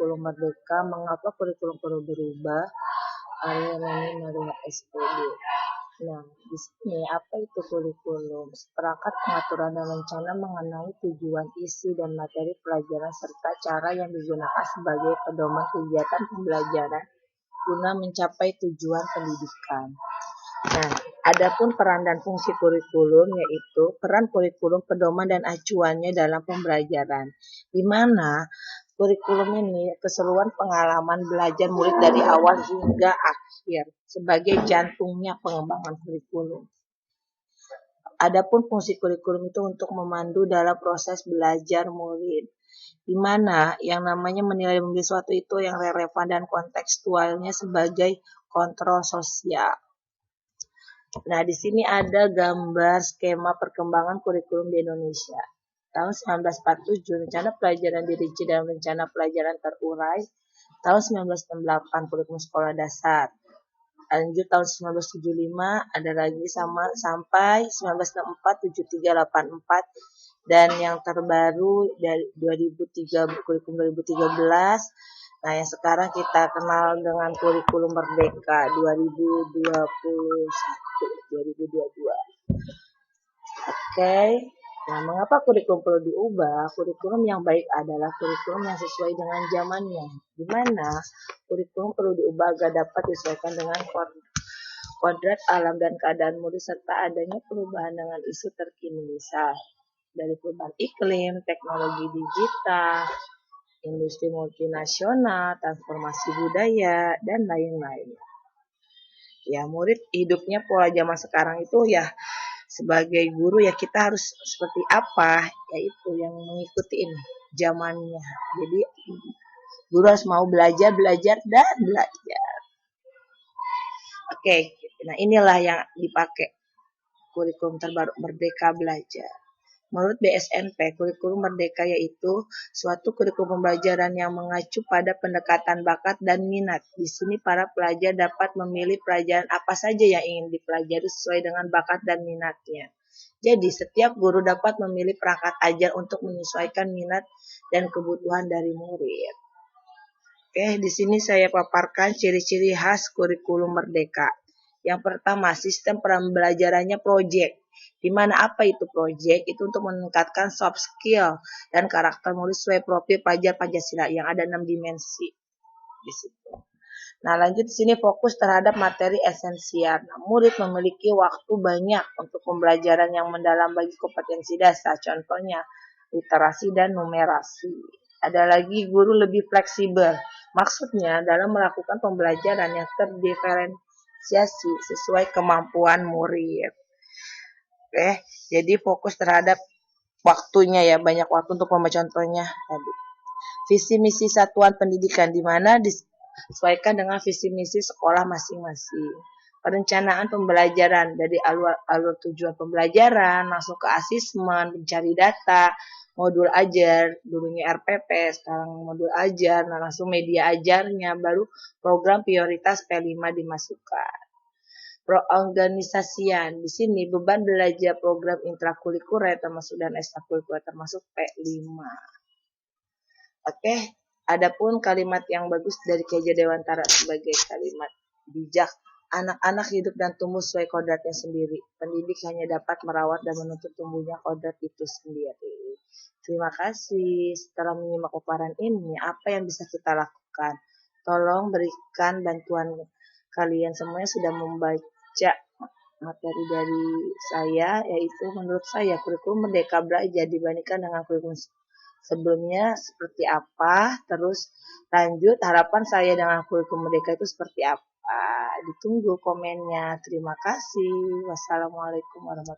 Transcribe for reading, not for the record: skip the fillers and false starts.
kurikulum merdeka, mengapa kurikulum perlu berubah? Arya Maria SPD. Nah, di sini apa itu kurikulum? Seperangkat pengaturan dan rencana mengenai tujuan, isi, dan materi pelajaran serta cara yang digunakan sebagai pedoman kegiatan pembelajaran guna mencapai tujuan pendidikan. Nah, adapun peran dan fungsi kurikulum yaitu peran kurikulum, pedoman dan acuannya dalam pembelajaran, di mana kurikulum ini keseluruhan pengalaman belajar murid dari awal hingga akhir sebagai jantungnya pengembangan kurikulum. Adapun fungsi kurikulum itu untuk memandu dalam proses belajar murid, di mana yang namanya menilai sesuatu itu yang relevan dan kontekstualnya sebagai kontrol sosial. Nah, di sini ada gambar skema perkembangan kurikulum di Indonesia. Tahun 1947, rencana pelajaran dirinci dalam rencana pelajaran terurai. Tahun 1968, kurikulum sekolah dasar. Lanjut tahun 1975, ada lagi sampai 1964, 73, 84. Dan yang terbaru dari 2003, kurikulum 2013. Nah, yang sekarang kita kenal dengan kurikulum Merdeka 2022. Oke. Nah, mengapa kurikulum perlu diubah? Kurikulum yang baik adalah kurikulum yang sesuai dengan zamannya, di mana kurikulum perlu diubah agar dapat disesuaikan dengan kodrat alam dan keadaan murid serta adanya perubahan dengan isu terkini, misal dari perubahan iklim, teknologi digital, industri multinasional, transformasi budaya, dan lain-lain. Ya, murid hidupnya pola zaman sekarang itu ya sebagai guru ya kita harus seperti apa, yaitu yang mengikuti ini zamannya. Jadi guru harus mau belajar dan belajar. Oke, nah inilah yang dipakai kurikulum terbaru Merdeka Belajar. Menurut BSNP, kurikulum Merdeka yaitu suatu kurikulum pembelajaran yang mengacu pada pendekatan bakat dan minat. Di sini para pelajar dapat memilih pelajaran apa saja yang ingin dipelajari sesuai dengan bakat dan minatnya. Jadi, setiap guru dapat memilih perangkat ajar untuk menyesuaikan minat dan kebutuhan dari murid. Oke, di sini saya paparkan ciri-ciri khas kurikulum Merdeka. Yang pertama, sistem pembelajarannya proyek. Di mana apa itu proyek? Itu untuk meningkatkan soft skill dan karakter murid sesuai profil pelajar Pancasila yang ada 6 dimensi di situ. Nah, lanjut di sini fokus terhadap materi esensial. Nah, murid memiliki waktu banyak untuk pembelajaran yang mendalam bagi kompetensi dasar, contohnya literasi dan numerasi. Ada lagi guru lebih fleksibel. Maksudnya dalam melakukan pembelajaran yang terdiferensiasi sesuai kemampuan murid. Oke, jadi fokus terhadap waktunya ya, banyak waktu untuk contohnya tadi. Visi misi satuan pendidikan di mana disesuaikan dengan visi misi sekolah masing-masing. Perencanaan pembelajaran dari alur tujuan pembelajaran, masuk ke asesmen, mencari data, modul ajar, dulunya RPP, sekarang modul ajar, nah langsung media ajarnya, baru program prioritas P5 dimasukkan. Perorganisasian, di sini beban belajar program intrakurikuler termasuk dan ekstrakurikuler termasuk P5. Oke, adapun kalimat yang bagus dari Ki Hajar Dewantara sebagai kalimat bijak. Anak-anak hidup dan tumbuh sesuai kodratnya sendiri. Pendidik hanya dapat merawat dan menuntut tumbuhnya kodrat itu sendiri. Terima kasih. Setelah menyimak paparan ini, apa yang bisa kita lakukan? Tolong berikan bantuan kalian semuanya sudah membaca materi dari saya, yaitu menurut saya kurikulum Merdeka Belajar dibandingkan dengan kurikulum sebelumnya seperti apa, terus lanjut harapan saya dengan kurikulum Merdeka itu seperti apa. Ditunggu komennya. Terima kasih. Wassalamualaikum warahmatullahi wabarakatuh.